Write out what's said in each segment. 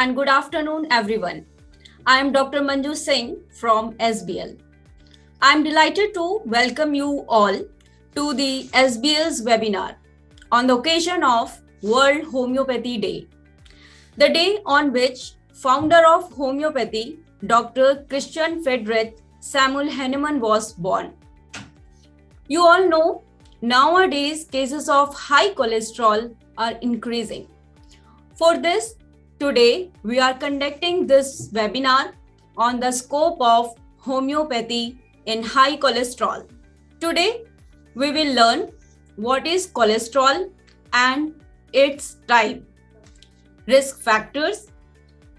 and good afternoon, everyone. I am Dr. Manju Singh from SBL. I am delighted to welcome you all to the SBL's webinar on the occasion of World Homeopathy Day, the day on which founder of homeopathy, Dr. Christian Friedrich Samuel Hahnemann was born. You all know nowadays cases of high cholesterol are increasing. For this, today we are conducting this webinar on the scope of homeopathy in high cholesterol. Today we will learn what is cholesterol and its type, risk factors,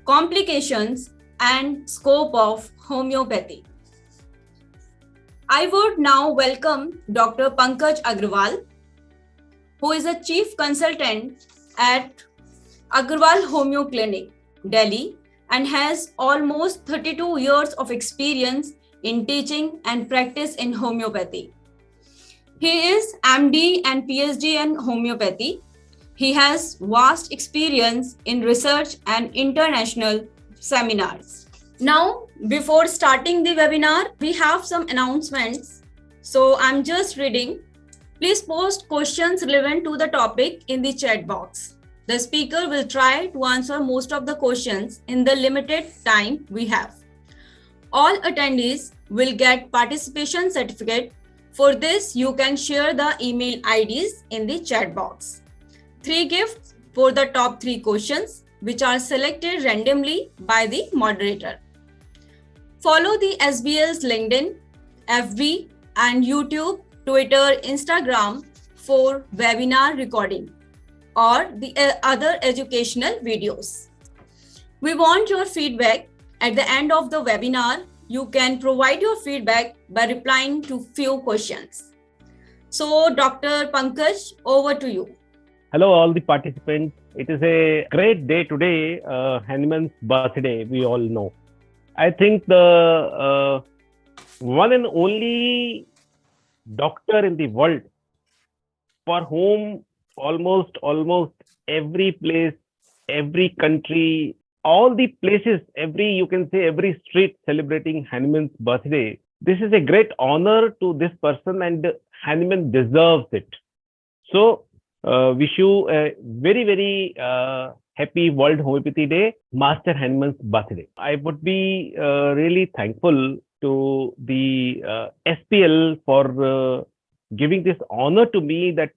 complications, and scope of homeopathy. I would now welcome Dr. Pankaj Agrawal, who is a chief consultant at Agrawal Homeo Clinic, Delhi, and has almost 32 years of experience in teaching and practice in homeopathy. He is MD and PhD in homeopathy. He has vast experience in research and international seminars. Now, before starting the webinar, we have some announcements. So I'm just reading. Please post questions relevant to the topic in the chat box. The speaker will try to answer most of the questions in the limited time we have. All attendees will get participation certificate. For this, you can share the email IDs in the chat box. 3 gifts for the top 3 questions, which are selected randomly by the moderator. Follow the SBL's LinkedIn, FB, and YouTube, Twitter, Instagram for webinar recording or the other educational videos. We want your feedback. At the end of the webinar, you can provide your feedback by replying to few questions. So, Dr. Pankaj, over to you. Hello, all the participants. It is a great day today, Hahnemann's birthday, we all know. I think the one and only doctor in the world for whom almost every place, every country, all the places, every street celebrating Hahnemann's birthday. This is a great honor to this person, and Hahnemann deserves it. So, wish you a very happy World Homeopathy Day, Master Hahnemann's birthday. I would be really thankful to the SPL for giving this honor to me that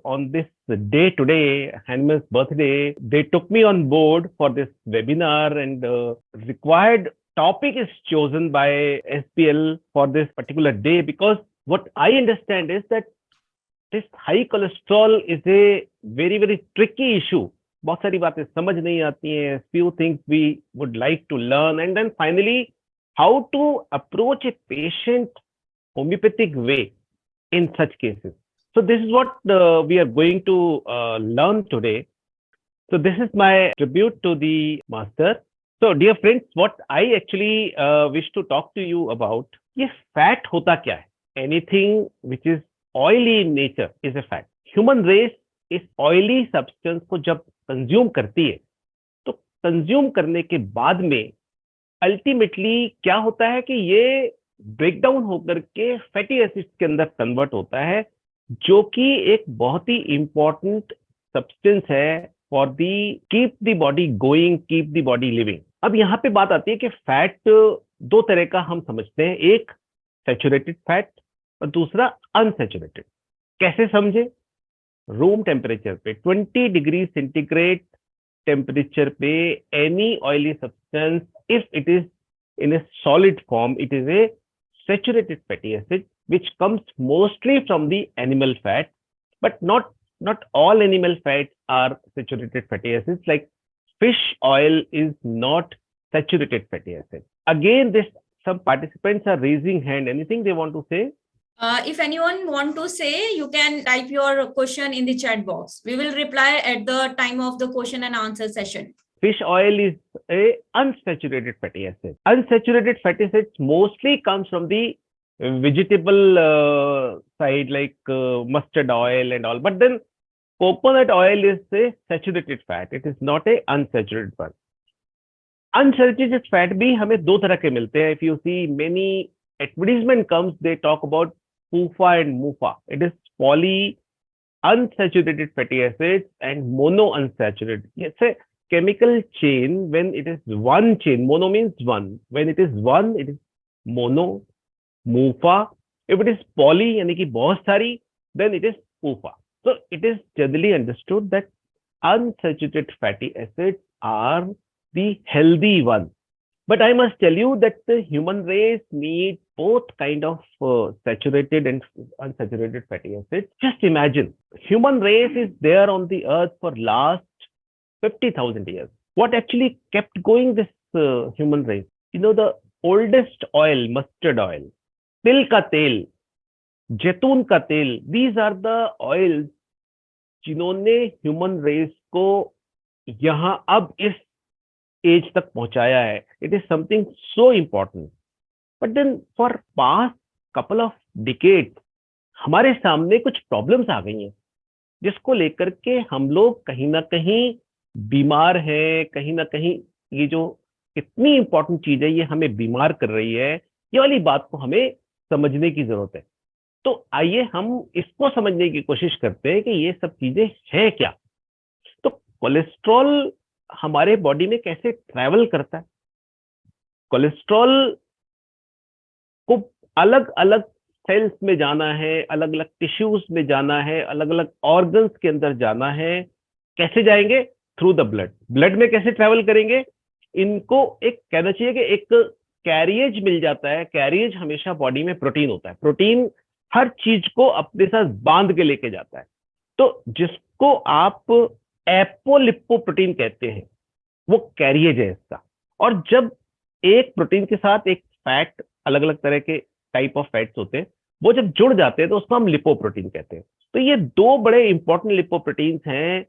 on this day today, Hahnemann's birthday, they took me on board for this webinar, and required topic is chosen by SPL for this particular day, because what I understand is that this high cholesterol is a very tricky issue. बहुत सारी बातें समझ नहीं आती हैं. Few things we would like to learn, and then finally how to approach a patient homeopathic way in such cases. So this is what we are going to learn today. So this is my tribute to the master. So dear friends, what I actually wish to talk to you about, ये fat होता क्या है? Anything which is oily in nature is a fat. Human race इस oily substance को जब consume करती है, तो consume करने के बाद में ultimately क्या होता है कि ये breakdown होकर के fatty acids के अंदर convert होता है, जो कि एक बहुत ही important substance है for the keep the body going, keep the body living. अब यहाँ पे बात आती है कि फैट 2 तरह का हम समझते हैं, एक सैचुरेटेड फैट और दूसरा अनसैचुरेटेड. कैसे समझे? रूम टेम्परेचर पे 20 डिग्री सेंटीग्रेड टेम्परेचर पे any oily substance, if it is in A solid form, it is a saturated fatty acid which comes mostly from the animal fat, but not all animal fats are saturated fatty acids. Like fish oil is not saturated fatty acid. Again, some participants are raising hand. Anything they want to say? If anyone want to say, you can type your question in the chat box. We will reply at the time of the question and answer session. Fish oil is a unsaturated fatty acid. Unsaturated fatty acids mostly comes from the vegetable side, like mustard oil and all. But then coconut oil is a saturated fat. It is not a unsaturated one. Unsaturated fat भी हमें दो तरह के मिलते हैं. If you see many advertisement comes, they talk about PUFA and MUFA. It is poly unsaturated fatty acids and monounsaturated. It's a chemical chain. When it is one chain, mono means one. When it is one, it is mono, MUFA. If it is poly, यानी कि बहुत सारी, then it is PUFA. So it is generally understood that unsaturated fatty acids are the healthy one. But I must tell you that the human race needs both kind of saturated and unsaturated fatty acids. Just imagine, human race is there on the earth for last 50,000 years. What actually kept going this human race? You know, the oldest oil, mustard oil, til ka tel, जैतून का तेल, these are the oils जिन्होंने human race को यहाँ अब इस age तक पहुंचाया है. It is something so important. But then for past couple of decade हमारे सामने कुछ प्रॉब्लम्स आ गई हैं जिसको लेकर के हम लोग कहीं ना कहीं बीमार हैं. कहीं ना कहीं ये जो इतनी इंपॉर्टेंट चीज है ये हमें बीमार कर रही है, ये वाली बात को हमें समझने की जरूरत है. तो आइए हम इसको समझने की कोशिश करते हैं कि ये सब चीजें हैं क्या. तो कोलेस्ट्रॉल हमारे बॉडी में कैसे ट्रैवल करता है. कोलेस्ट्रॉल को अलग अलग सेल्स में जाना है, अलग अलग टिश्यूज में जाना है, अलग अलग ऑर्गन्स के अंदर जाना है. कैसे जाएंगे? Through the blood. ब्लड में कैसे ट्रैवल करेंगे? इनको एक कहना चाहिए कि एक कैरियज मिल जाता है. कैरियज हमेशा बॉडी में प्रोटीन होता है. प्रोटीन हर चीज को अपने साथ बांध के लेके जाता है. तो जिसको आप एपोलिपोप्रोटीन कहते हैं वो कैरियज है इसका. और जब एक प्रोटीन के साथ एक फैट, अलग अलग तरह के टाइप ऑफ फैट्स होते हैं, वो जब जुड़ जाते हैं तो उसको हम लिपोप्रोटीन कहते हैं. तो ये दो बड़े इंपॉर्टेंट लिपोप्रोटीन्स हैं,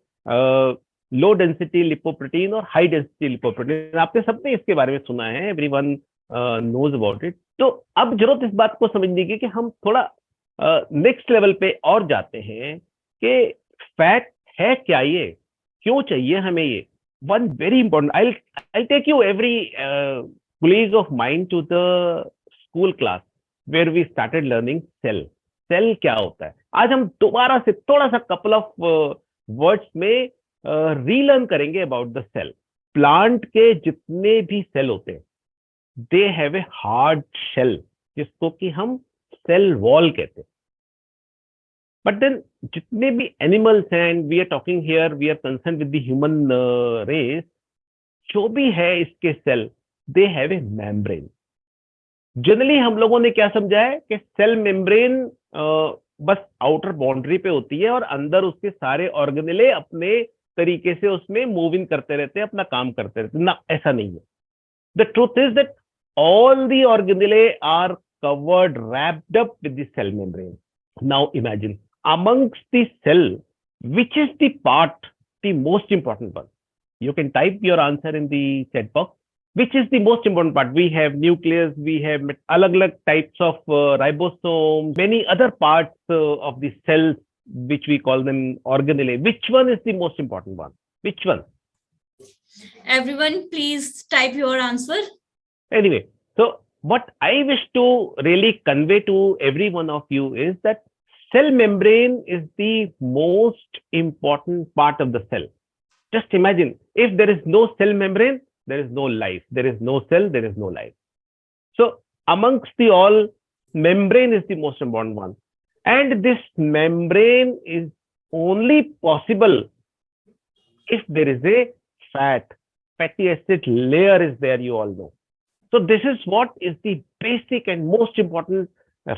लो डेंसिटी लिपोप्रोटीन और हाई डेंसिटी लिपोप्रोटीन. आपने सबने इसके बारे में सुना है, एवरीवन नोज अबाउट इट. तो अब जरूरत इस बात को समझने की कि हम थोड़ा नेक्स्ट लेवल पे और जाते हैं कि फैट है क्या, ये क्यों चाहिए हमें. ये one very important, I'll take you every colleague of mine to the school class where we started learning cell क्या होता है. आज हम दोबारा से थोड़ा सा couple of words में रीलर्न करेंगे अबाउट द सेल. प्लांट के जितने भी सेल होते हैं they have a hard shell जिसको कि हम सेल वॉल कहते हैं. बट देन जितने भी एनिमल्स हैं, and we are talking here, we are concern with the human race, जो भी है इसके cell, they have a membrane. Generally हम लोगों ने क्या समझा है कि सेल मेम्ब्रेन बस आउटर बाउंड्री पे होती है और अंदर उसके सारे ऑर्गेनेले अपने तरीके से उसमें मूव इन करते रहते हैं, अपना काम करते रहते हैं. ना, ऐसा नहीं है. The truth is that all the organelle are covered, wrapped up with the cell membrane. Now imagine, amongst the cell, which is the part, the most important one? You can type your answer in the chat box. Which is the most important part? We have nucleus, we have alag-alag types of ribosomes, many other parts of the cells, which we call them organelle. Which one is the most important one? Which one? Everyone, please type your answer. Anyway, so what I wish to really convey to every one of you is that cell membrane is the most important part of the cell. Just imagine, if there is no cell membrane, there is no life. There is no cell, there is no life. So amongst the all, membrane is the most important one. And this membrane is only possible if there is a fatty acid layer is there, you all know. So this is what is the basic and most important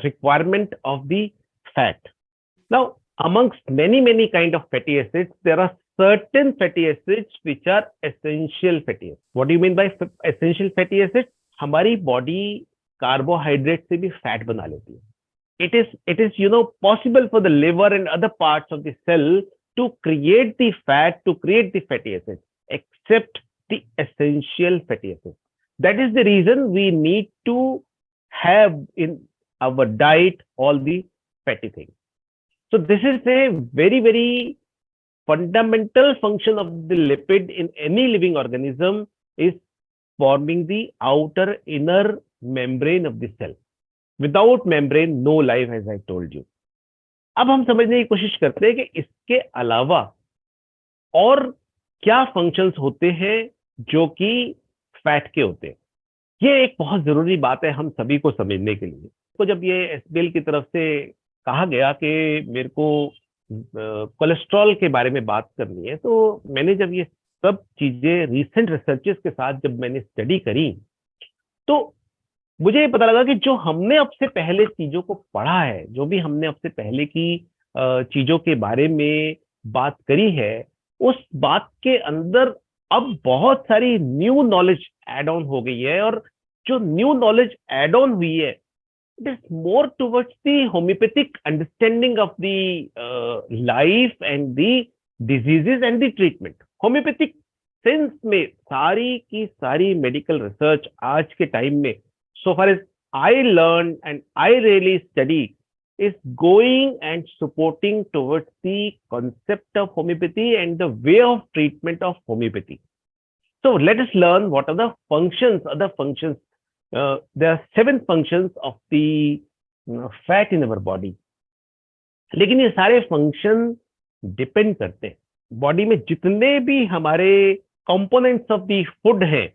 requirement of the fat. Now, amongst many kind of fatty acids, there are certain fatty acids which are essential fatty acids. What do you mean by essential fatty acids? हमारी body carbohydrate से भी fat बना लेती है. It is possible for the liver and other parts of the cell to create the fat, to create the fatty acids, except the essential fatty acids. That is the reason we need to have in our diet all the fatty things. So this is a very fundamental function of the lipid in any living organism, is forming the outer inner membrane of the cell. Without membrane, no life, as I told you. अब हम समझने की कोशिश करते हैं कि इसके अलावा और क्या फंक्शंस होते हैं जो कि फैट के होते हैं। ये एक बहुत जरूरी बात है हम सभी को समझने के लिए। तो जब ये एसबीएल की तरफ से कहा गया कि मेरे को कोलेस्ट्रॉल के बारे में बात करनी है, तो मैंने जब ये सब चीजें रीसेंट रिसर्चेस के साथ जब मैंने स्टडी करी, तो मुझे ये पता लगा कि जो हमने अब से पहले चीजों को पढ़ा है, जो भी हमने अब से पहले की चीजों के बारे में बात करी है, उस बात के अंदर अब बहुत सारी न्यू नॉलेज एड ऑन हो गई है। और जो न्यू नॉलेज एड ऑन हुई है, it is more towards the homeopathic understanding of the life and the diseases and the treatment. Homeopathic sense में सारी की सारी मेडिकल रिसर्च आज के टाइम में, so far as I learned and I really studied, is going and supporting towards the concept of homeopathy and the way of treatment of homeopathy. So let us learn what are the functions, other functions. There are 7 functions of the fat in our body. लेकिन ये सारे function depend करते हैं body में जितने भी हमारे components of the food हैं,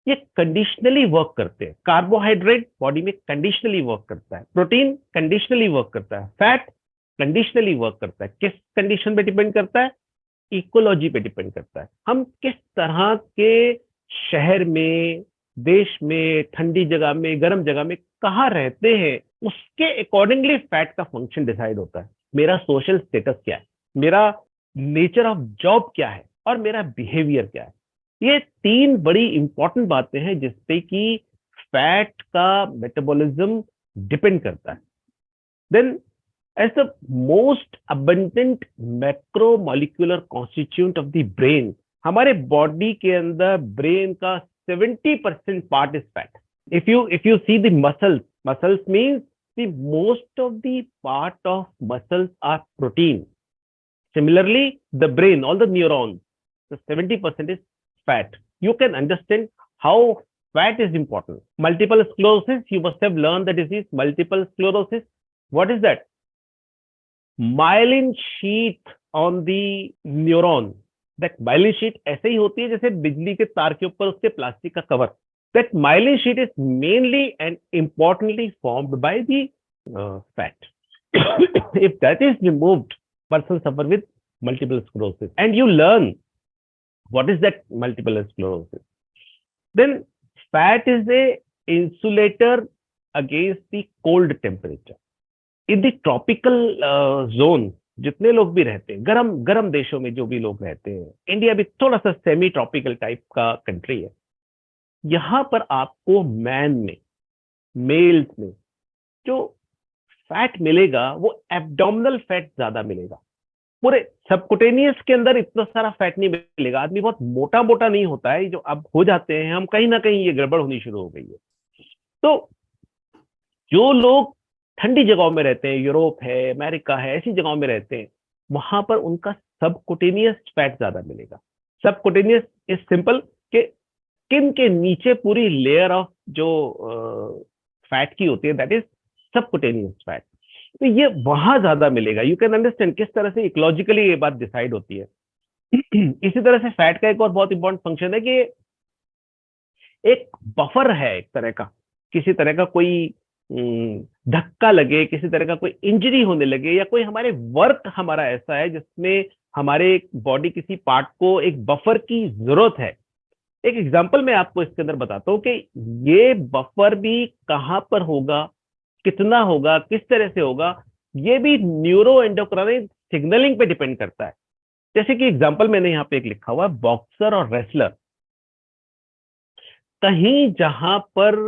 ये कंडीशनली वर्क करते हैं। कार्बोहाइड्रेट बॉडी में कंडीशनली वर्क करता है, प्रोटीन कंडीशनली वर्क करता है, फैट कंडीशनली वर्क करता है। किस कंडीशन पे डिपेंड करता है? इकोलॉजी पे डिपेंड करता है। हम किस तरह के शहर में, देश में, ठंडी जगह में, गर्म जगह में कहाँ रहते हैं, उसके अकॉर्डिंगली फैट का फंक्शन डिसाइड होता है। मेरा सोशल स्टेटस क्या है, मेरा नेचर ऑफ जॉब क्या है, और मेरा बिहेवियर क्या है। ये 3 बड़ी इंपॉर्टेंट बातें हैं जिसपे कि फैट का मेटाबॉलिज्म डिपेंड करता है। Then as the most abundant macromolecular constituent of the brain, हमारे बॉडी के अंदर ब्रेन का 70% part is fat. If you see the muscles means the most of the part of muscles are protein. Similarly, the brain, all the neurons, the 70% is fat. You can understand how fat is important. Multiple sclerosis, you must have learned the disease, multiple sclerosis. What is that? Myelin sheath on the neuron. That myelin sheath ऐसे ही होती है जैसे बिजली के तार के ऊपर उसके प्लास्टिक का cover. That myelin sheath is mainly and importantly formed by the fat. If that is removed, person suffer with multiple sclerosis, and you learn what is that multiple sclerosis. Then fat is a insulator against the cold temperature. In the tropical zone, जितने लोग भी रहते हैं, गरम देशों में जो भी लोग रहते हैं, इंडिया भी थोड़ा सा सेमी ट्रॉपिकल टाइप का कंट्री है, यहाँ पर आपको मेल्स में जो फैट मिलेगा वो एब्डोमिनल फैट ज्यादा मिलेगा। पूरे सबकुटेनियस के अंदर इतना सारा फैट नहीं मिलेगा। आदमी बहुत मोटा मोटा नहीं होता है, जो अब हो जाते हैं हम, कहीं ना कहीं ये गड़बड़ होनी शुरू हो गई है। तो जो लोग ठंडी जगहों में रहते हैं, यूरोप है, अमेरिका है, ऐसी जगहों में रहते हैं, वहां पर उनका सबकुटेनियस फैट ज्यादा मिलेगा। सबकुटेनियस इज सिंपल कि स्किन के नीचे पूरी लेयर ऑफ जो फैट की होती है, दैट इज सबकुटेनियस फैट। तो ये वहां ज्यादा मिलेगा। यू कैन अंडरस्टैंड किस तरह से इकोलॉजिकली ये बात डिसाइड होती है। इसी तरह से फैट का एक और बहुत इंपॉर्टेंट फंक्शन है कि एक बफर है, एक तरह का, किसी तरह का कोई धक्का लगे, किसी तरह का कोई इंजरी होने लगे, या कोई हमारे वर्क हमारा ऐसा है जिसमें हमारे बॉडी किसी पार्ट को एक बफर की जरूरत है। एक एग्जांपल मैं आपको इसके अंदर बताता हूँ कि ये बफर भी कहाँ पर होगा, कितना होगा, किस तरह से होगा, ये भी न्यूरो एंडोक्राइन सिग्नलिंग पे डिपेंड करता है। जैसे कि एग्जांपल मैंने यहाँ पे एक लिखा हुआ, बॉक्सर और रेसलर, कहीं जहां पर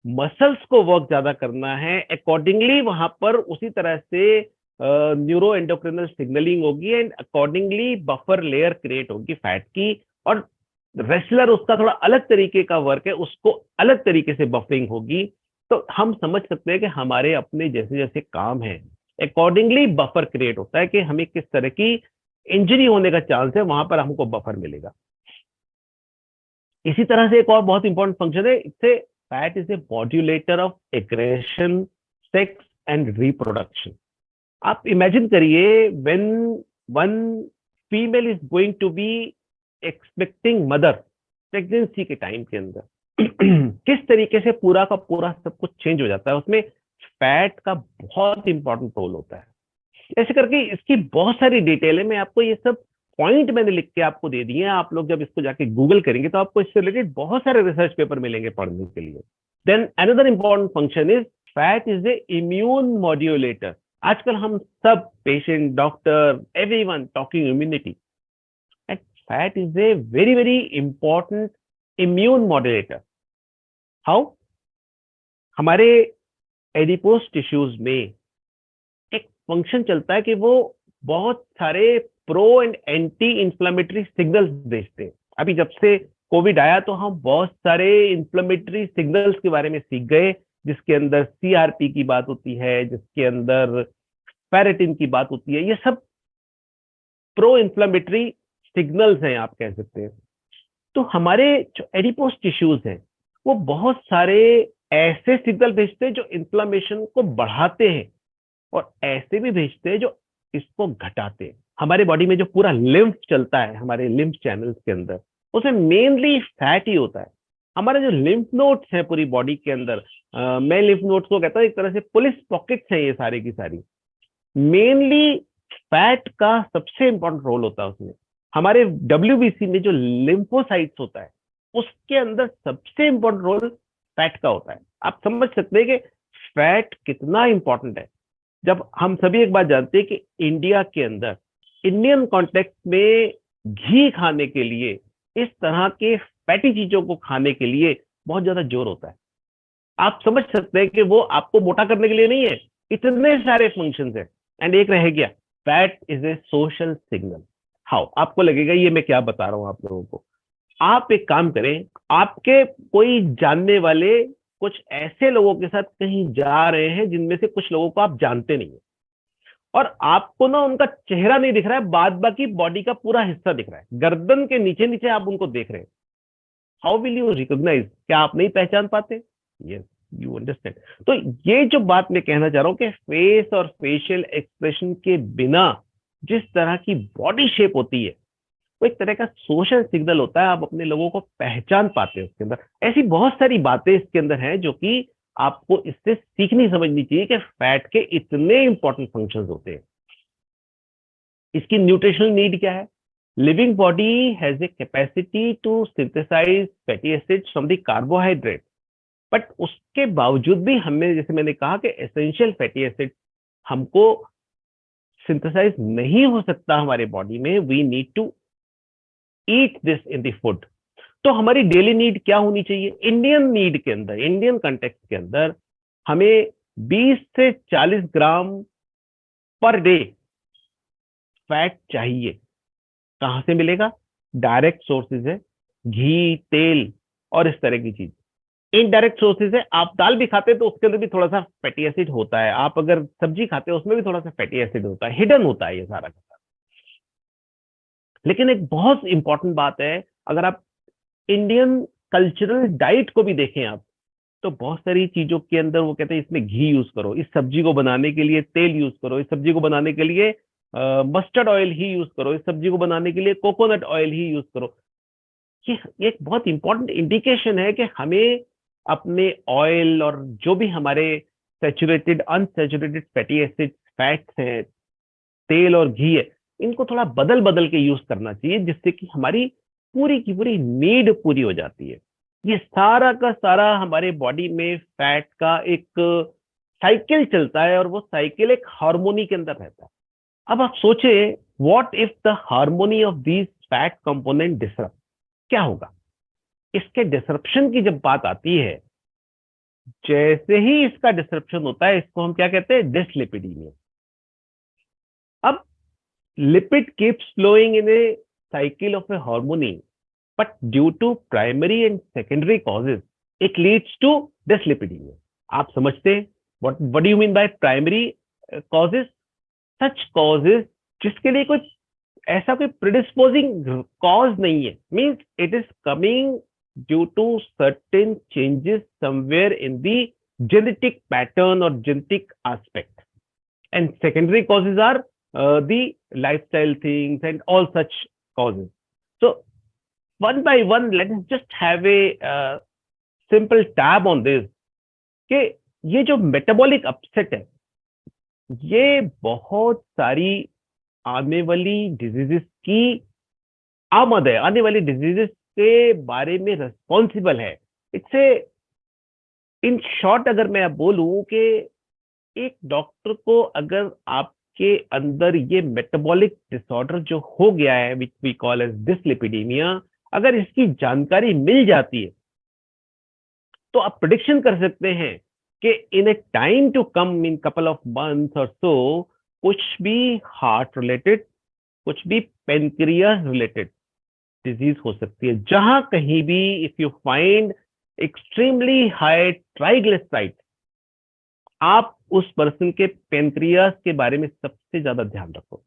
मसल्स को वर्क ज्यादा करना है, अकॉर्डिंगली वहां पर उसी तरह से न्यूरो एंडोक्रिनल सिग्नलिंग होगी and accordingly buffer layer create होगी फैट की। और रेसलर उसका थोड़ा अलग तरीके का वर्क है, उसको अलग तरीके से बफरिंग होगी। तो हम समझ सकते हैं कि हमारे अपने जैसे जैसे काम है, अकॉर्डिंगली बफर क्रिएट होता है कि हमें किस तरह की इंजरी होने का चांस है, वहां पर हमको बफर मिलेगा। इसी तरह से एक और बहुत इंपॉर्टेंट फंक्शन है, इससे fat is a modulator of aggression, sex and reproduction. आप इमेजिन करिए, when one female is going to be expecting mother, pregnancy के टाइम के अंदर किस तरीके से पूरा का पूरा सब कुछ चेंज हो जाता है, उसमें फैट का बहुत इंपॉर्टेंट रोल होता है। ऐसे करके इसकी बहुत सारी डिटेल है, मैं आपको ये सब पॉइंट मैंने लिख के आपको दे दिए हैं। आप लोग जब इसको जाके गूगल करेंगे तो आपको इससे रिलेटेड बहुत सारे रिसर्च पेपर मिलेंगे पढ़ने के लिए। Then another important function is fat is a immune modulator. आजकल हम सब patient, doctor, everyone talking immunity, and fat is a very very important immune modulator. How? हमारे एडिपोज टिश्यूज में एक फंक्शन चलता है कि वो बहुत सारे pro and anti inflammatory signals भेजते हैं। अभी जब से कोविड आया तो हम बहुत सारे इंफ्लेमेटरी सिग्नल्स के बारे में सीख गए, जिसके अंदर सीआरपी की बात होती है, जिसके अंदर पैरेटिन की बात होती है। ये सब प्रो इंफ्लेमेटरी सिग्नल्स हैं, आप कह सकते हैं। तो हमारे जो एडिपोज टिश्यूज हैं वो बहुत सारे ऐसे सिग्नल भेजते हैं जो इन्फ्लेमेशन को बढ़ाते हैं, और ऐसे भी भेजते हैं जो इसको घटाते हैं। हमारे बॉडी में जो पूरा लिम्फ चलता है, हमारे लिम्फ चैनल्स के अंदर, उसमें मेनली फैट ही होता है। हमारे जो लिम्फ नोड्स हैं पूरी बॉडी के अंदर, मैं लिम्फ नोड्स को कहता हूँ एक तरह से पुलिस पॉकेट्स हैं ये सारी की सारी। मेनली फैट का सबसे इंपॉर्टेंट रोल होता है उसमें। हमारे डब्ल्यूबीसी में जो लिम्फोसाइट्स होता है उसके अंदर सबसे इंपॉर्टेंट रोल फैट का होता है। आप समझ सकते हैं कि फैट कितना इंपॉर्टेंट है। जब हम सभी एक बात जानते हैं कि इंडिया के अंदर, इंडियन कॉन्टेक्स्ट में घी खाने के लिए, इस तरह के फैटी चीजों को खाने के लिए बहुत ज्यादा जोर होता है। आप समझ सकते हैं कि वो आपको मोटा करने के लिए नहीं है, इतने सारे फंक्शंस हैं। एंड एक रह गया, fat is A social signal. How? आपको लगेगा ये मैं क्या बता रहा हूं आप लोगों को। आप एक काम करें, आपके कोई जानने वाले कुछ ऐसे लोगों के साथ कहीं जा रहे हैं जिनमें से कुछ लोगों को आप जानते नहीं है, और आपको ना उनका चेहरा नहीं दिख रहा है, बाद बाकी बॉडी का पूरा हिस्सा दिख रहा है, गर्दन के नीचे नीचे आप उनको देख रहे हैं। How will you recognize? क्या आप नहीं पहचान पाते? Yes, you understand. तो ये जो बात मैं कहना चाह रहा हूं कि फेस और फेशियल एक्सप्रेशन के बिना जिस तरह की बॉडी शेप होती है, वो एक तरह का सोशल सिग्नल होता है। आप अपने लोगों को पहचान पाते हैं उसके अंदर। ऐसी बहुत सारी बातें इसके अंदर हैं जो कि आपको इससे सीखनी समझनी चाहिए कि फैट के इतने इंपॉर्टेंट फंक्शंस होते हैं। इसकी न्यूट्रिशनल नीड क्या है? Living body has a capacity to synthesize fatty acids from the carbohydrate, but उसके बावजूद भी हमें, जैसे मैंने कहा कि एसेंशियल फैटी एसिड हमको सिंथेसाइज नहीं हो सकता हमारे बॉडी में, we need to eat this in the food. तो हमारी डेली नीड क्या होनी चाहिए? इंडियन नीड के अंदर, इंडियन कंटेक्स्ट के अंदर हमें 20 से 40 ग्राम पर डे फैट चाहिए। कहां से मिलेगा? डायरेक्ट सोर्सेज है, घी, तेल और इस तरह की चीज। इनडायरेक्ट सोर्सेज है, आप दाल भी खाते हैं तो उसके अंदर भी थोड़ा सा फैटी एसिड होता है, आप अगर सब्जी खाते हैं उसमें भी थोड़ा सा फैटी एसिड होता है, हिडन होता है ये सारा का सारा। लेकिन एक बहुत इंपॉर्टेंट बात है, अगर आप इंडियन कल्चरल डाइट को भी देखें आप, तो बहुत सारी चीजों के अंदर वो कहते हैं इसमें घी यूज करो, इस सब्जी को बनाने के लिए तेल यूज करो, इस सब्जी को बनाने के लिए मस्टर्ड ऑयल ही यूज करो, इस सब्जी को बनाने के लिए कोकोनट ऑयल ही यूज करो। ये एक बहुत इंपॉर्टेंट इंडिकेशन है कि हमें अपने ऑयल और जो भी हमारे saturated, unsaturated fatty acid, fats हैं, तेल और घी है, इनको थोड़ा बदल बदल के यूज करना चाहिए, जिससे कि हमारी पूरी की पूरी नीड पूरी हो जाती है। ये सारा का सारा हमारे बॉडी में फैट का एक साइकिल चलता है, और वो साइकिल एक हार्मोनी के अंदर रहता है। अब आप सोचे, what if the harmony of these fat component disrupt? क्या होगा? इसके डिसरप्शन की जब बात आती है, जैसे ही इसका डिसरप्शन होता है, इसको हम क्या कहते हैं? डिसलिपिडीमिया। अब lipid keeps flowing in a cycle of a harmony, but due to primary and secondary causes, it leads to dyslipidemia. आप समझते हैं what do you mean by primary causes? Such causes जिसके लिए कोई ऐसा कोई predisposing cause नहीं है, means it is coming due to certain changes somewhere in the genetic pattern or genetic aspect. And secondary causes are the lifestyle things and all such causes. So one by one, let's just have a simple tab on this कि ये जो metabolic upset है, ये बहुत सारी आने वाली diseases की आमद है, आने वाली डिजीजेस के बारे में रिस्पॉन्सिबल है. इट्स ए इन शॉर्ट अगर मैं बोलूं कि एक डॉक्टर को अगर आपके अंदर ये मेटाबॉलिक डिसऑर्डर जो हो गया है which we call as dyslipidemia, अगर इसकी जानकारी मिल जाती है तो आप प्रेडिक्शन कर सकते हैं कि in a time to come, in couple of months और सो, कुछ भी हार्ट रिलेटेड, कुछ भी पेनक्रियास रिलेटेड डिजीज हो सकती है. जहां कहीं भी if you find extremely high triglyceride, आप उस पर्सन के पेनक्रियास के बारे में सबसे ज्यादा ध्यान रखो.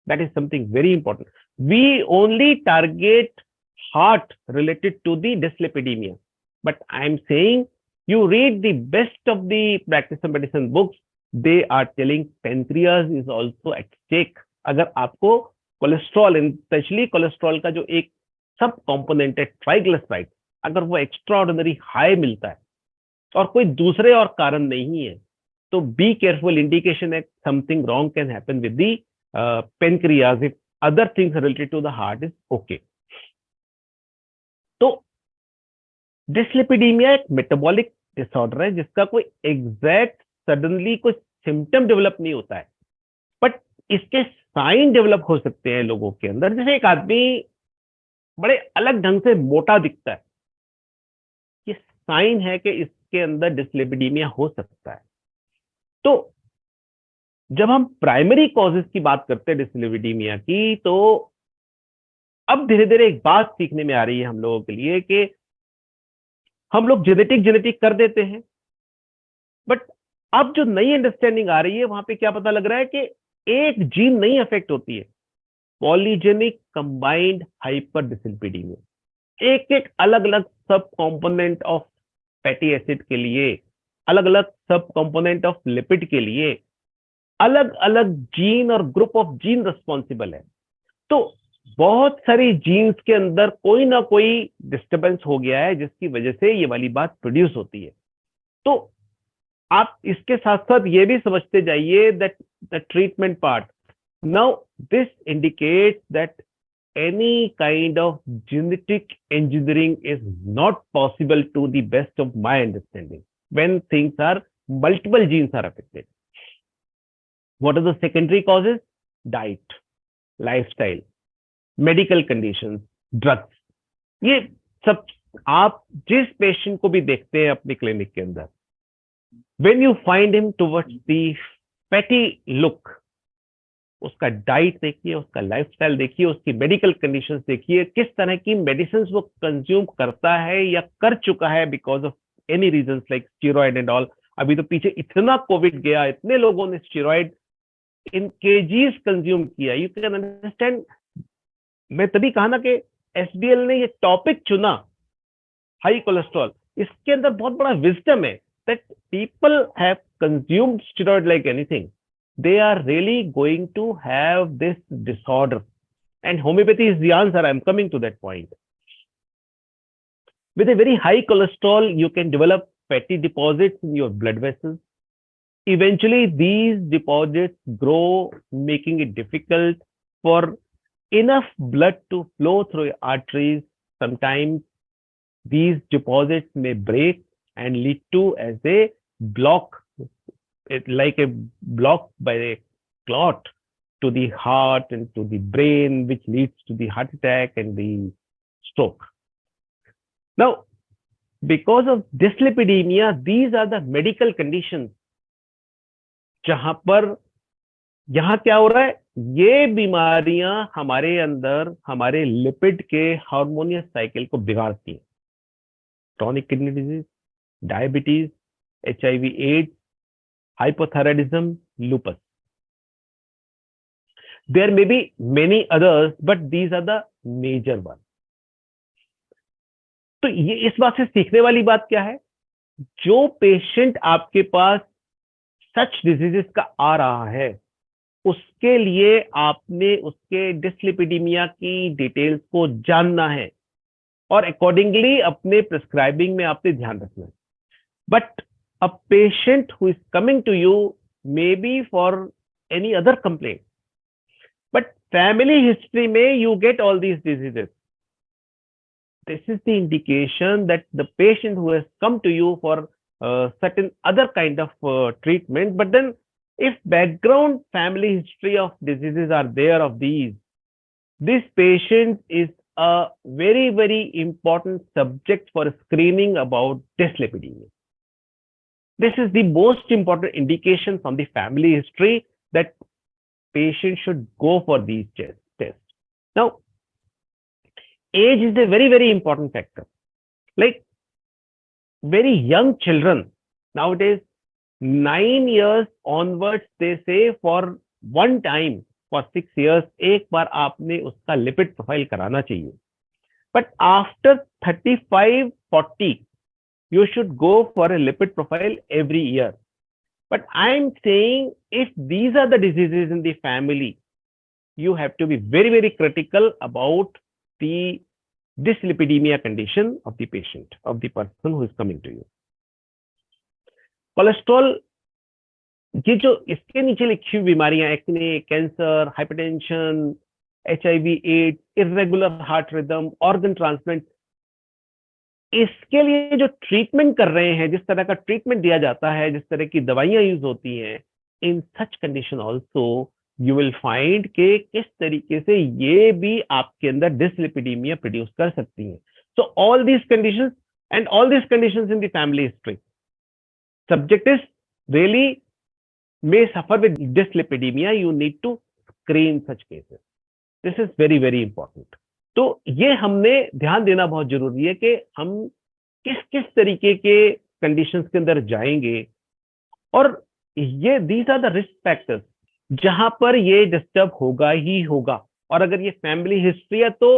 That is something very important. We only target heart related to the dyslipidemia, but I am saying you read the best of the practice of medicine books, they are telling pancreas is also at stake. अगर आपको cholesterol, specially cholesterol का जो एक सब component है triglyceride, अगर वो extra ordinary high मिलता है और कोई दूसरे और कारण नहीं है, तो बी केयरफुल. इंडिकेशन है something wrong can happen with the pancreas if other things related to the heart is okay. तो डिसलिपिडीमिया एक मेटाबॉलिक डिसऑर्डर है जिसका कोई एग्जैक्ट सडनली कोई सिम्टम डेवलप नहीं होता है, बट इसके साइन डेवलप हो सकते हैं लोगों के अंदर. जैसे एक आदमी बड़े अलग ढंग से मोटा दिखता है, ये साइन है कि इसके अंदर डिसलिपिडीमिया हो सकता है. तो जब हम प्राइमरी कॉजेज की बात करते हैं डिसलिपिडीमिया की, तो अब धीरे धीरे एक बात सीखने में आ रही है हम लोगों के लिए कि हम लोग जेनेटिक कर देते हैं, बट अब जो नई अंडरस्टैंडिंग आ रही है वहां पे क्या पता लग रहा है कि एक जीन नहीं अफेक्ट होती है, पॉलीजेनिक कंबाइंड हाइपर डिसलिपिडीमिया. एक एक अलग अलग सब कंपोनेंट ऑफ फैटी एसिड के लिए, अलग अलग सब कंपोनेंट ऑफ लिपिड के लिए अलग अलग जीन और ग्रुप ऑफ जीन रिस्पॉन्सिबल है. तो बहुत सारी जीन्स के अंदर कोई ना कोई डिस्टर्बेंस हो गया है जिसकी वजह से ये वाली बात प्रोड्यूस होती है. तो आप इसके साथ साथ ये भी समझते जाइए that the treatment part, now this indicates that any kind of genetic engineering is not possible to the best of my understanding when things are multiple genes are affected. What are the secondary causes? Diet, lifestyle, medical conditions, drugs. ये सब आप जिस patient को भी देखते हैं अपने clinic के अंदर, when you find him towards the fatty look, उसका डाइट देखिए, उसका लाइफस्टाइल देखिए, उसकी मेडिकल कंडीशंस देखिए, किस तरह की मेडिसिन वो कंज्यूम करता है या कर चुका है because of any reasons like steroid and all. अभी तो पीछे इतना कोविड गया, इतने लोगों ने स्टेरॉइड इन केजीज कंज्यूम किया. You can understand. मैं तभी कहा ना कि एसबीएल ने ये टॉपिक चुना, हाई कोलेस्ट्रॉल. इसके अंदर बहुत बड़ा विजडम है that people have consumed steroid like anything, they are really going to have this disorder, and homeopathy is the answer. I'm coming to that point. With a very high cholesterol, you can develop fatty deposits in your blood vessels. Eventually these deposits grow, making it difficult for enough blood to flow through your arteries. Sometimes these deposits may break and lead to as a block, like a block by a clot to the heart and to the brain, which leads to the heart attack and the stroke. Now, because of dyslipidemia, these are the medical conditions जहां पर यहां क्या हो रहा है, ये बीमारियां हमारे अंदर हमारे लिपिड के हार्मोनियस साइकिल को बिगाड़ती हैं. Chronic kidney disease, diabetes, HIV, AIDS, hypothyroidism, lupus. There may be many others, but these are the major ones. तो ये इस बात से सीखने वाली बात क्या है, जो पेशेंट आपके पास सच डिजीजेस का आ रहा है उसके लिए आपने उसके डिसलिपिडीमिया की डिटेल्स को जानना है और अकॉर्डिंगली अपने प्रिस्क्राइबिंग में आपने ध्यान रखना है. But a patient who is coming to you may be for any other complaint, but family history में you get all these diseases. This is the indication that the patient who has come to you for certain other kind of treatment, but then if background family history of diseases are there of these, this patient is a very, very important subject for screening about dyslipidemia. This is the most important indication from the family history that patient should go for these tests. Now, age is a very, very important factor. Like very young children nowadays, 9 years onwards, they say for one time for 6 years, एक बार आपने उसका lipid profile कराना चाहिए. But after 35, 40, you should go for a lipid profile every year. But I'm saying if these are the diseases in the family, you have to be very, very critical about the dyslipidemia condition of the patient, of the person who is coming to you. Cholesterol, ये जो इसके नीचे लिखी हुई बीमारियां, acne, cancer, hypertension, HIV, AIDS, irregular heart rhythm, organ transplant, इसके लिए जो ट्रीटमेंट कर रहे हैं, जिस तरह का ट्रीटमेंट दिया जाता है, जिस तरह की दवाइयां यूज होती हैं, in such condition also you will find के किस तरीके से ये भी आपके अंदर डिसलिपिडीमिया प्रोड्यूस कर सकती हैं. So all these conditions and all these conditions in the family history, subject is really may suffer with dyslipidemia, you need to screen such cases. This is very, very important. तो ये हमने ध्यान देना बहुत जरूरी है कि हम किस किस तरीके के कंडीशंस के अंदर जाएंगे, और ये these are the risk factors जहां पर ये डिस्टर्ब होगा ही होगा. और अगर ये फैमिली हिस्ट्री है तो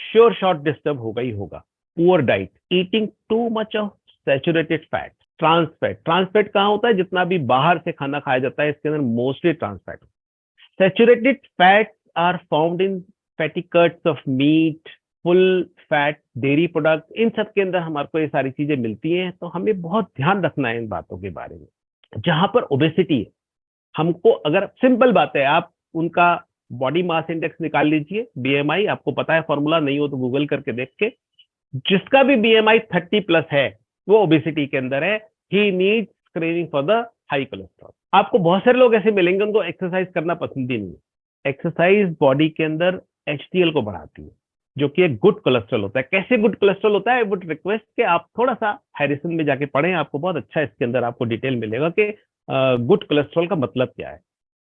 श्योर शॉर्ट डिस्टर्ब होगा ही होगा. Poor diet, eating too much of saturated fat, trans fat. Trans fat कहाँ होता है? जितना भी बाहर से खाना खाया जाता है इसके अंदर mostly trans fat. Saturated fats are found in fatty cuts of meat, full fat dairy product, इन सब के अंदर हमारे को ये सारी चीजें मिलती हैं. तो हमें बहुत ध्यान रखना है इन बातों के बारे में. जहां पर ओबेसिटी है, हमको अगर सिंपल बात है, आप उनका बॉडी मास इंडेक्स निकाल लीजिए, BMI, आपको पता है फॉर्मूला, नहीं हो तो गूगल करके देख के, जिसका भी BMI 30+ है वो ओबेसिटी के अंदर है. He needs screening for the high cholesterol. आपको बहुत सारे लोग ऐसे मिलेंगे उनको एक्सरसाइज करना पसंद ही नहीं है. एक्सरसाइज बॉडी के अंदर HDL को बढ़ाती है, जो कि एक गुड कोलेस्ट्रॉल होता है. कैसे गुड कोलेस्ट्रॉल होता है? आई वुड रिक्वेस्ट कि आप थोड़ा सा हैरिसन में जाके पढ़ें, आपको बहुत अच्छा इसके अंदर आपको डिटेल मिलेगा कि गुड कोलेस्ट्रॉल का मतलब क्या है.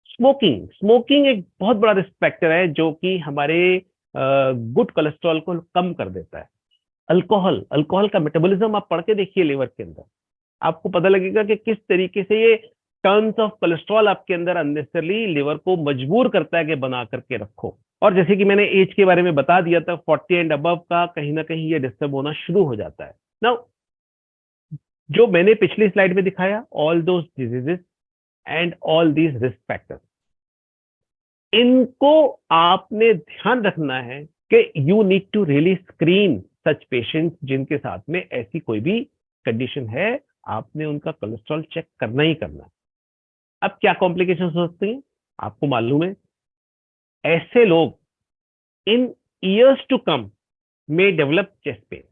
स्मोकिंग, स्मोकिंग एक बहुत बड़ा रिस्क फैक्टर है जो कि हमारे गुड कोलेस्ट्रॉल को कम कर देता है. अल्कोहल, अल्कोहल का मेटाबॉलिज्म आप पढ़ के देखिए लिवर के अंदर, आपको पता लगेगा कि किस तरीके से ये टन्स ऑफ कोलेस्ट्रॉल आपके अंदर अननेसेसरली लिवर को मजबूर करता है कि बना करके रखो. और जैसे कि मैंने एज के बारे में बता दिया था, 40 एंड अबव का कहीं ना कहीं ये डिस्टर्ब होना शुरू हो जाता है. नाउ जो मैंने पिछली स्लाइड में दिखाया, all those diseases and all these risk factors, इनको आपने ध्यान रखना है कि you need to really screen such patients जिनके साथ में ऐसी कोई भी कंडीशन है. आपने उनका कोलेस्ट्रॉल चेक करना ही करना है. अब क्या कॉम्प्लिकेशंस हो सकती हैं आपको मालूम है. ऐसे लोग इन ईयर्स टू कम में डेवलप चेस्ट पेन,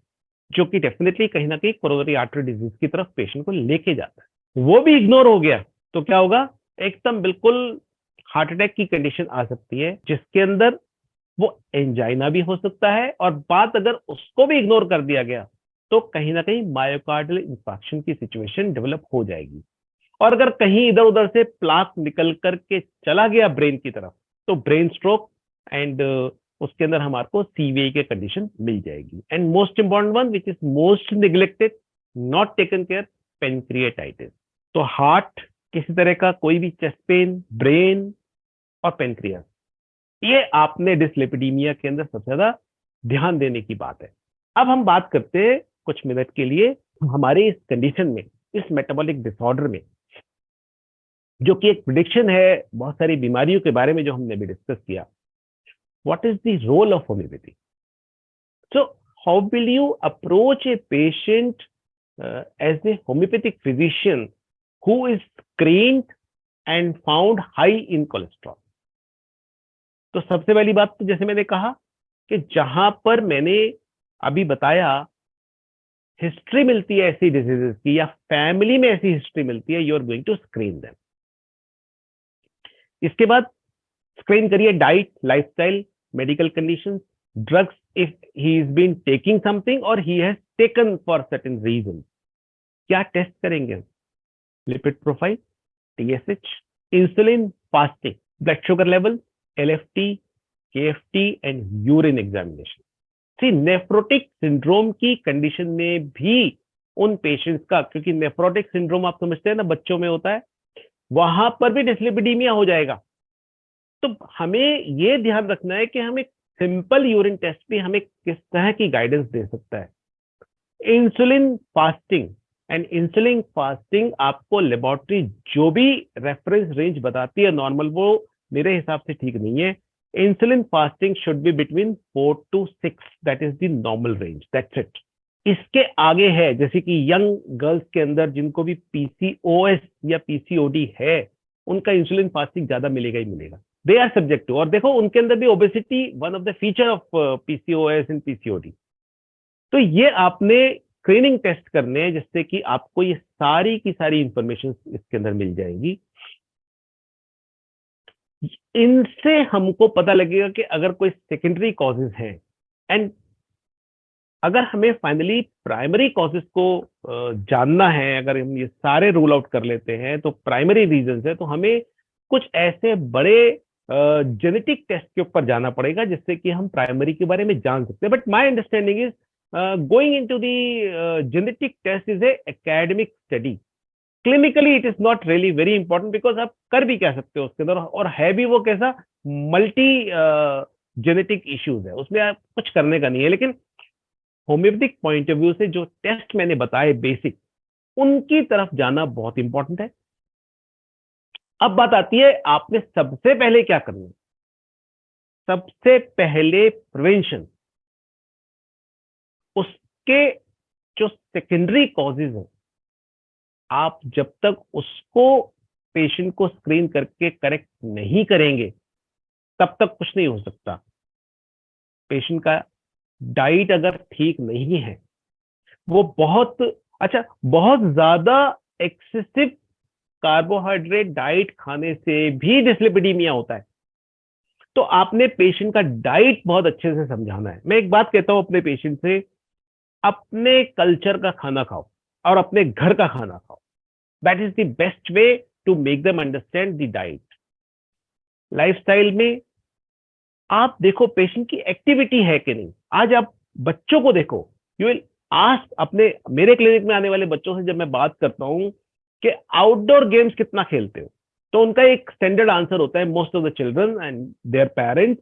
जो कि डेफिनेटली कहीं ना कहीं कोरोनरी आर्टरी डिजीज की तरफ पेशेंट को लेके जाता है. वो भी इग्नोर हो गया तो क्या होगा? एकदम बिल्कुल हार्ट अटैक की कंडीशन आ सकती है, जिसके अंदर वो एंजाइना भी हो सकता है, और बात अगर उसको भी इग्नोर कर दिया गया तो कहीं ना कहीं मायोकार्डियल इंफार्क्शन की सिचुएशन डेवलप हो जाएगी. और अगर कहीं इधर उधर से प्लाक निकल करके चला गया ब्रेन की तरफ तो ब्रेन स्ट्रोक, एंड उसके अंदर हमारे को CVI के कंडीशन मिल जाएगी. And most important one which is most neglected, not taken care, pancreatitis. तो हार्ट, किसी तरह का कोई भी चेस्ट पेन, ब्रेन और पेनक्रियास, ये आपने डिसलिपिडीमिया के अंदर सबसे ज्यादा ध्यान देने की बात है. अब हम बात करते हैं कुछ मिनट के लिए हमारे इस कंडीशन में, इस मेटाबॉलिक डिसऑर्डर में, जो कि एक प्रिडिक्शन है बहुत सारी बीमारियों के बारे में जो हमने भी डिस्कस किया. What is the role of homeopathy? So how will you approach a patient as a homeopathic physician who is screened and found high in cholesterol? तो सबसे पहली बात तो जैसे मैंने कहा कि जहां पर मैंने अभी बताया हिस्ट्री मिलती है ऐसी डिजीजेस की या फैमिली में ऐसी हिस्ट्री मिलती है, you are going to screen them. इसके बाद स्क्रीन करिए diet, lifestyle, medical conditions, drugs if he is been taking something or he has taken for certain reason. क्या टेस्ट करेंगे? Lipid profile, TSH, insulin, fasting, blood sugar level, LFT, KFT and urine examination. See nephrotic syndrome की condition में भी उन patients का, क्योंकि nephrotic syndrome आप समझते हैं ना, बच्चों में होता है, वहां पर भी डिस्लिपिडीमिया हो जाएगा. तो हमें ये ध्यान रखना है कि हम एक सिंपल यूरिन टेस्ट भी हमें किस तरह की गाइडेंस दे सकता है. Insulin fasting and insulin fasting आपको लेबोरेटरी जो भी रेफरेंस रेंज बताती है नॉर्मल, वो मेरे हिसाब से ठीक नहीं है. Insulin fasting should be between 4 to 6, that is the normal range, that's it. इसके आगे है, जैसे कि यंग गर्ल्स के अंदर जिनको भी पीसीओएस या पीसीओडी है, उनका इंसुलिन फास्टिंग ज्यादा मिलेगा ही मिलेगा. दे आर सब्जेक्ट टू, और देखो उनके अंदर भी obesity one of the feature of PCOS and PCOD. तो ये आपने स्क्रीनिंग टेस्ट करने हैं जिससे कि आपको ये सारी की सारी इंफॉर्मेशन इसके अंदर मिल जाएगी. इनसे हमको पता लगेगा कि अगर कोई सेकेंडरी कॉजेज हैं, एंड अगर हमें फाइनली प्राइमरी कॉजेज को जानना है, अगर हम ये सारे रूल आउट कर लेते हैं तो प्राइमरी रीजंस है, तो हमें कुछ ऐसे बड़े जेनेटिक टेस्ट के ऊपर जाना पड़ेगा जिससे कि हम प्राइमरी के बारे में जान सकते हैं. But my understanding is going into the genetic test is a academic study. Clinically it is not really very important, because आप कर भी कह सकते हो उसके अंदर, और है भी वो कैसा मल्टी जेनेटिक इश्यूज है, उसमें आप कुछ करने का नहीं है. लेकिन होम्योपैथिक पॉइंट ऑफ व्यू से जो टेस्ट मैंने बताए बेसिक, उनकी तरफ जाना बहुत इंपॉर्टेंट है. अब बात आती है आपने सबसे पहले क्या करना है. सबसे पहले प्रिवेंशन. उसके जो सेकेंडरी कॉजेज हैं, आप जब तक उसको पेशेंट को स्क्रीन करके करेक्ट नहीं करेंगे तब तक कुछ नहीं हो सकता. पेशेंट का डाइट अगर ठीक नहीं है, वो बहुत ज्यादा एक्सेसिव कार्बोहाइड्रेट डाइट खाने से भी डिस्लिपिडीमिया होता है. तो आपने पेशेंट का डाइट बहुत अच्छे से समझाना है. मैं एक बात कहता हूं अपने पेशेंट से, अपने कल्चर का खाना खाओ और अपने घर का खाना खाओ. That is the best way to make them understand the diet. Lifestyle में आप देखो पेशेंट की एक्टिविटी है कि नहीं. आज आप बच्चों को देखो, यू विल आस्क अपने, मेरे क्लिनिक में आने वाले बच्चों से जब मैं बात करता हूं कि आउटडोर गेम्स कितना खेलते हो, तो उनका एक स्टैंडर्ड आंसर होता है, most of the children and their parents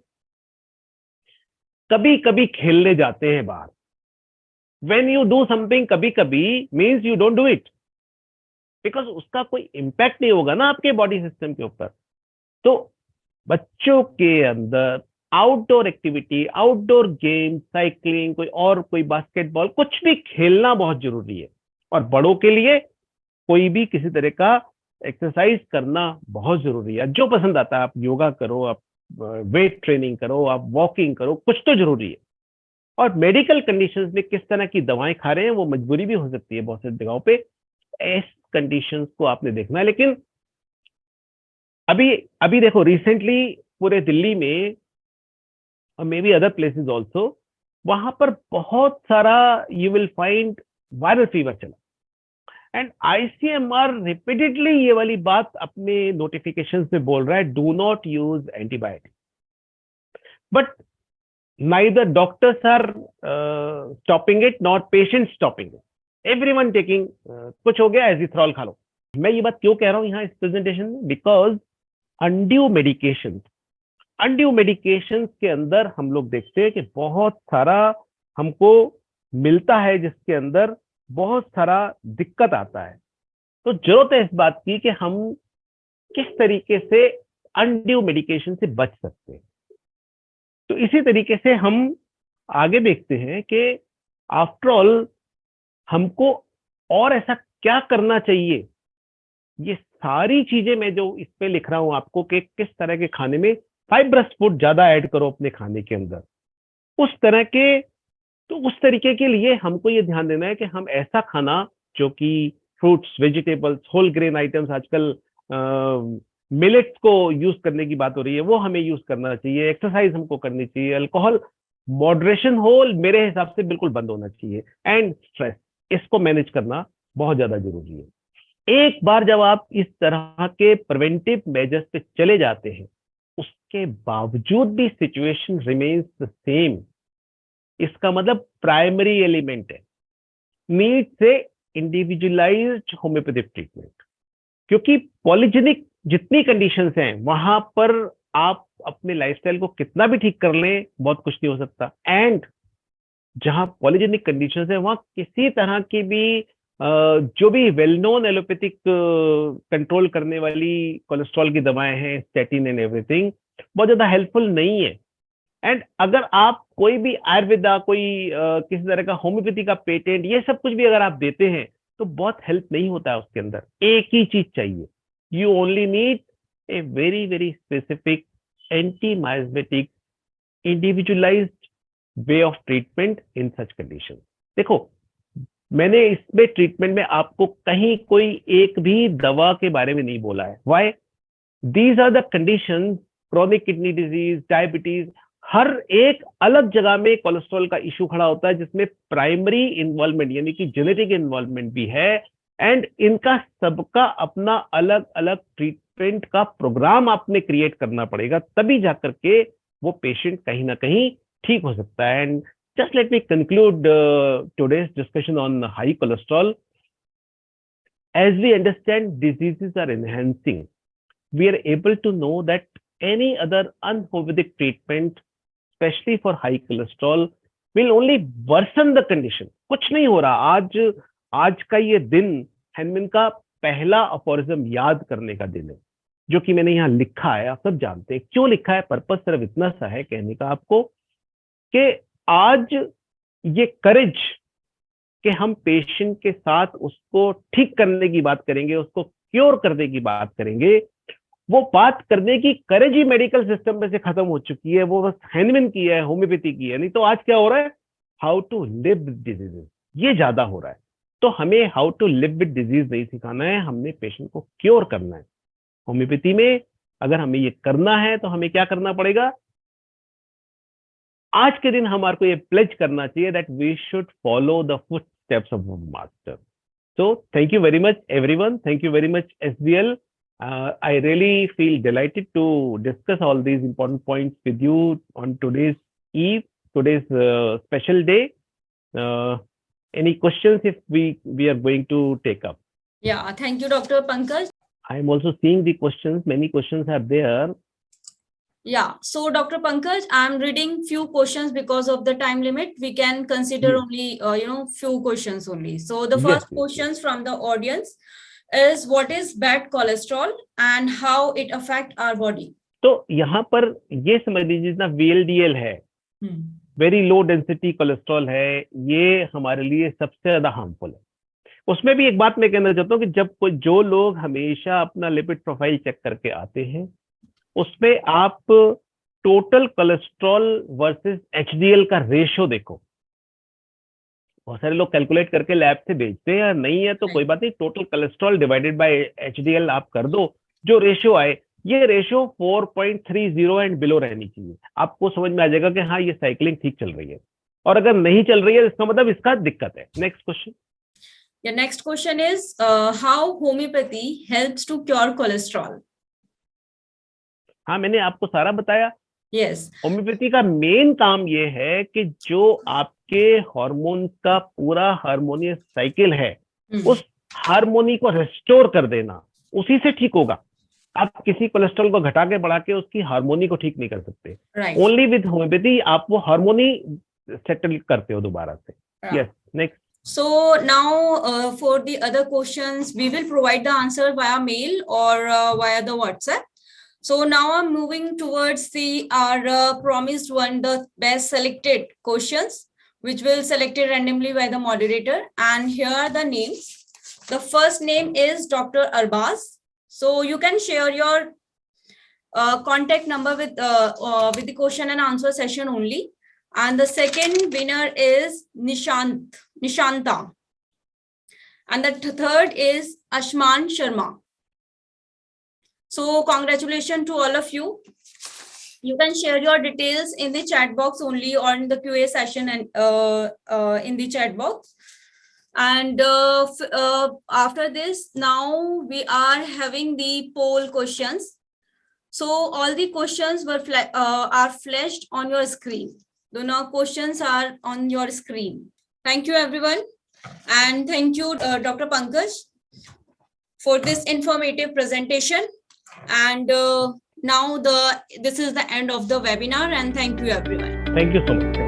कभी कभी खेलने जाते हैं बाहर. व्हेन यू डू समथिंग कभी कभी means you don't do it, because उसका कोई इंपैक्ट नहीं होगा ना आपके बॉडी सिस्टम के ऊपर. तो बच्चों के अंदर outdoor activity, outdoor game, cycling, कोई बास्केटबॉल, कुछ भी खेलना बहुत जरूरी है. और बड़ों के लिए कोई भी किसी तरह का एक्सरसाइज करना बहुत जरूरी है. जो पसंद आता है, आप योगा करो, आप वेट ट्रेनिंग करो, आप वॉकिंग करो, कुछ तो जरूरी है. और मेडिकल कंडीशंस में किस तरह की दवाएं खा रहे हैं, वो मजबूरी भी हो सकती है बहुत सी जगहों पे. इस कंडीशंस को आपने देखना है. लेकिन अभी देखो रिसेंटली पूरे दिल्ली में और may be other places also, वहां पर बहुत सारा you will find viral fever चला. एंड आईसीएमआर रिपीटेडली ये वाली बात अपने नोटिफिकेशन में बोल रहा है, do not use antibiotic. But neither doctors are stopping it nor patients stopping it. Everyone taking कुछ हो गया एजिथ्रॉल खा लो. मैं ये बात क्यों कह रहा हूं यहाँ इस प्रेजेंटेशन में, बिकॉज अनड्यू मेडिकेशन के अंदर हम लोग देखते हैं कि बहुत सारा हमको मिलता है जिसके अंदर बहुत सारा दिक्कत आता है। तो जरूरत है इस बात की कि हम किस तरीके से अनड्यू मेडिकेशन से बच सकते हैं। तो इसी तरीके से हम आगे देखते हैं कि आफ्टर ऑल हमको और ऐसा क्या करना चाहिए। ये सारी चीजें मैं जो इस पे लिख रहा हूं आपको कि किस तरह के खाने में फाइब्रस फूड ज्यादा ऐड करो अपने खाने के अंदर, उस तरह के, तो उस तरीके के लिए हमको ये ध्यान देना है कि हम ऐसा खाना जो कि fruits, vegetables, whole grain items, आजकल मिलेट्स को यूज करने की बात हो रही है, वो हमें यूज करना चाहिए। एक्सरसाइज हमको करनी चाहिए। अल्कोहल मॉडरेशन हो मेरे हिसाब से बिल्कुल बंद होना चाहिए। एंड स्ट्रेस, इसको मैनेज करना बहुत ज्यादा जरूरी है। एक बार जब आप इस तरह के प्रिवेंटिव मेजर्स पे चले जाते हैं, उसके बावजूद भी सिचुएशन रिमेन्स द सेम, इसका मतलब प्राइमरी एलिमेंट है, नीड से इंडिविजुअलाइज्ड होम्योपैथिक ट्रीटमेंट। क्योंकि पॉलीजेनिक जितनी कंडीशंस हैं वहां पर आप अपने लाइफस्टाइल को कितना भी ठीक कर लें, बहुत कुछ नहीं हो सकता। एंड जहां पॉलीजेनिक कंडीशंस है वहां किसी तरह की भी जो भी वेल नोन एलोपैथिक कंट्रोल करने वाली कोलेस्ट्रॉल की दवाएं हैं, स्टैटिन एंड एवरीथिंग, बहुत ज्यादा हेल्पफुल नहीं है। एंड अगर आप कोई भी आयुर्वेदा, कोई किसी तरह का होम्योपैथी का पेटेंट, ये सब कुछ भी अगर आप देते हैं तो बहुत हेल्प नहीं होता है उसके अंदर। एक ही चीज चाहिए, you only need a very very specific anti miasmatic individualised way of treatment in such condition. देखो, मैंने इसमें ट्रीटमेंट में आपको कहीं कोई एक भी दवा के बारे में नहीं बोला है। Why? These are the conditions, chronic kidney disease, diabetes, हर एक अलग जगह में कोलेस्ट्रॉल का इशू खड़ा होता है जिसमें प्राइमरी इन्वॉल्वमेंट यानी कि जेनेटिक इन्वॉल्वमेंट भी है। एंड इनका सबका अपना अलग अलग ट्रीटमेंट का प्रोग्राम आपने क्रिएट करना पड़ेगा, तभी जाकर के वो पेशेंट कहीं ना कहीं ठीक हो सकता है। And just let me conclude today's discussion on high cholesterol. As we understand diseases are enhancing, we are able to know that any other unhomeopathic treatment, especially for high cholesterol, will only worsen the condition. कुछ नहीं हो रहा। आज का ये दिन Hahnemann का पहला अफोरिज्म याद करने का दिन है, जो कि मैंने यहाँ लिखा है। आप सब जानते हैं क्यों लिखा है। पर्पस सिर्फ इतना सा है कहने का आपको कि आज ये करेज कि हम पेशेंट के साथ उसको ठीक करने की बात करेंगे, उसको क्योर करने की बात करेंगे, वो बात करने की करेज ही मेडिकल सिस्टम में से खत्म हो चुकी है। वो बस हैनमन की है, होम्योपैथी की है। नहीं तो आज क्या हो रहा है, how to live with diseases, ये ज्यादा हो रहा है। तो हमें how to live with disease नहीं सिखाना है, हमने पेशेंट को क्योर करना है। होम्योपैथी में अगर हमें ये करना है तो हमें क्या करना पड़ेगा, आज के दिन हमारे को ये प्लेज करना चाहिए that we should follow the foot steps of master. So thank you very much everyone, thank you very much SBL. I really feel delighted to discuss all these important points with you on today's special day. Any questions if we are going to take up? Yeah, thank you, Dr. Pankaj. I am also seeing the questions. Many questions are there. Yeah, so Dr. Pankaj, I'm reading few questions because of the time limit. We can consider only, few questions only. So the first questions from the audience is, what is bad cholesterol and how it affect our body? तो यहाँ पर ये समझ लीजिए जितना VLDL है, very low density cholesterol है, ये हमारे लिए सबसे ज्यादा हार्मफुल है। उसमें भी एक बात मैं कहना चाहता हूँ कि जब जो लोग हमेशा अपना लिपिड प्रोफाइल चेक करके आते हैं, उसमें आप टोटल कोलेस्ट्रॉल वर्सेस HDL का रेशियो देखो। बहुत सारे लोग कैलकुलेट करके लैब से भेजते हैं, नहीं है तो कोई बात नहीं, total cholesterol divided by HDL आप कर दो, जो रेशियो आए, ये रेशियो 4.30 एंड बिलो रहनी चाहिए। आपको समझ में आ जाएगा कि हाँ ये साइकिलिंग ठीक चल रही है। और अगर नहीं चल रही है इसका मतलब इसका दिक्कत है। Next question. The next question is, how homeopathy helps to cure cholesterol? हाँ, मैंने आपको सारा बताया। Yes. होम्योपैथी का मेन काम ये है कि जो आपके हार्मोन का पूरा हार्मोनियस साइकिल है, उस हार्मोनी को रेस्टोर कर देना, उसी से ठीक होगा। आप किसी कोलेस्ट्रॉल को घटा के बढ़ा के उसकी हार्मोनी को ठीक नहीं कर सकते। ओनली विद होम्योपैथी आप वो हार्मोनी सेटल करते हो दोबारा से। Yes, next. So now for the other questions, we will provide the answer via mail or via the WhatsApp. So now I'm moving towards the our promised one, the best selected questions, which will selected randomly by the moderator. And here are the names. The first name is Dr. Arbaz. So you can share your contact number with the question and answer session only. And the second winner is Nishanta. And the third is Ashman Sharma. So congratulations to all of you. You can share your details in the chat box only or in the QA session and in the chat box. And after this, now we are having the poll questions. So all the questions are flashed on your screen. The now questions are on your screen. Thank you, everyone. And thank you, Dr. Pankaj, for this informative presentation. And now this is the end of the webinar. And thank you, everyone. Thank you so much.